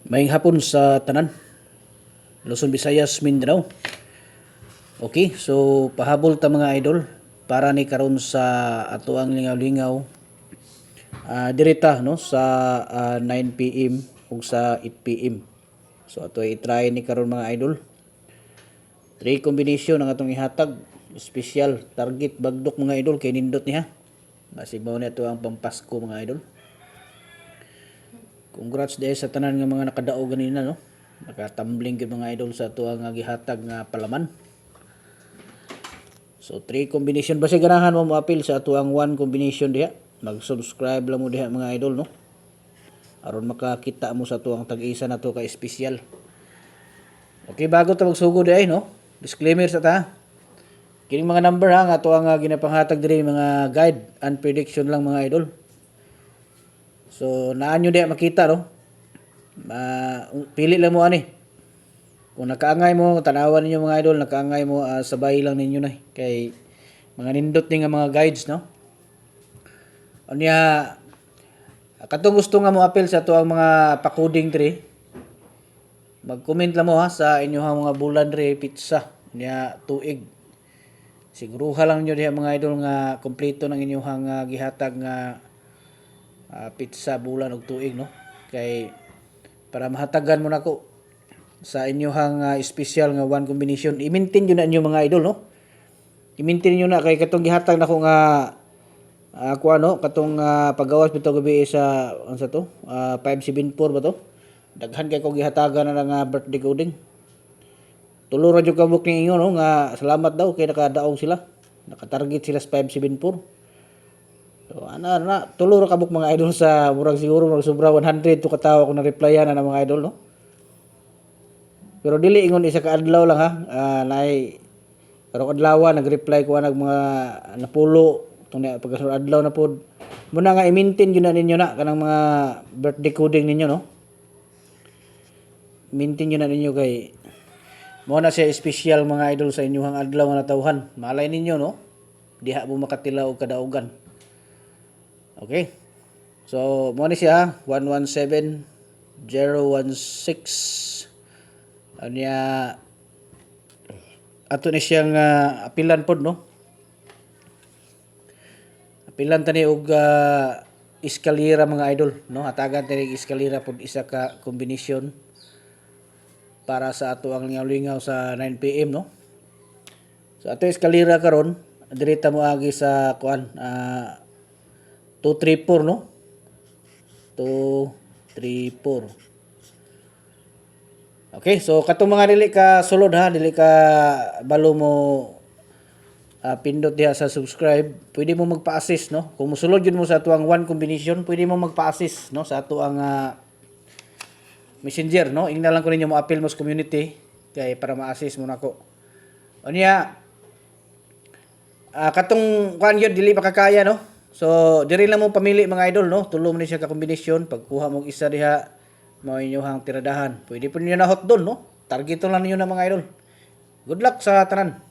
Maayong hapon sa tanan, Luzon, Visayas, Mindanao. Okay, so pahabol ta mga idol para ni karon sa ato ang lingaw-lingaw direta no sa 9 PM ug sa 8 PM. So ato i-try ni karon mga idol. 3 combination ang atong ihatag, special target bagdok mga idol kay nindot niya. Basig mao ni ato ang pampasko mga idol. Congrats dahil sa tanan nga mga nakadao ganina no. Nakatumbling gyud mga idol sa ato ang gihatag nga palaman. So 3 combination basi ganahan mo apil sa ato ang 1 combination diha. Mag-subscribe lang mo diha mga idol no. Aron makakita mo sa ato ang tag-isa nato ka espesyal. Okay, bago ta magsugod diay no. Disclaimer sa ta. Kining mga number ha nga ato ang ginapanghatag diri mga guide and prediction lang mga idol. So naan nyo diya makita no. Pili lang mo ani. Kung nakaangay mo, tanawan ninyo mga idol, nakaangay mo sabay lang ninyo na kay mga nindot ni nga mga guides no. Unya katong gusto nga mo appeal sa ato ang mga pa-coding diri. Mag-comment lang mo ha sa inyong mga bulan diri pizza unya tuig. Siguruha lang niyo diha mga idol nga kompleto ng inyong gihatag nga pizza bulan og tuig no. Kay para mahatagan mo nako sa inyong special nga 1 combination. I-maintain yun na inyo mga idol no. I-maintain nyo na kay katong gihatag nako nga ako ano katong paggawas bitaw gabi sa unsa to 574 ba to. Daghan kay ko gihatagan na nga birthday coding. Tulo ra jud kabuk ni inyo no nga salamat daw kay nakadaog sila. Nakatarget sila sa 574. So ana tulo ra kabuk mga idol sa murag siguro murag sobra 100 to katawo ko na replyan na mga idol no. Pero dili ingon isa ka adlaw lang ha. Naay karong adlaw nag-reply ko nag mga napulo tong pagkasunod adlaw na pod. Muna nga i-maintain gyud na ninyo na kanang mga birthday coding ninyo no. Maintain gyud na ninyo kay mo na siya special mga idol sa inyong adlaw nga natawhan. Malay ninyo no. Diha mo makatilaw og kadaugan. Okay. So mo ni siya 117016. Anya ato ni siyang apilan pod no. Apilan tani og eskalera mga idol no. Hatagan tani eskalera pod isa ka combination para sa ato ang lingaw-lingaw sa 9 PM no. So ato eskalera karon direta mo agi sa kuan 234 no. 234. Okay, so katong mga dili ka sulod ha, dili ka balo mo pindot diha sa subscribe, pwede mo magpa-assist no. Kung mosulod yun mo sa atuang 1 combination, pwede mo magpa-assist no sa atuang Messenger no. Ingna lang ko ninyo mo appeal mo sa community kay para ma-assist mo nako. Unya katong kuan gyud dili makakaya no. So diri lang mo pamili mga idol no. Tulo man ni siya ka kombinasyon, pagkuha mo isa diha mao inyong tiradahan. Pwede po niyo na hot doon no. Target lang niyo na mga idol. Good luck sa tanan.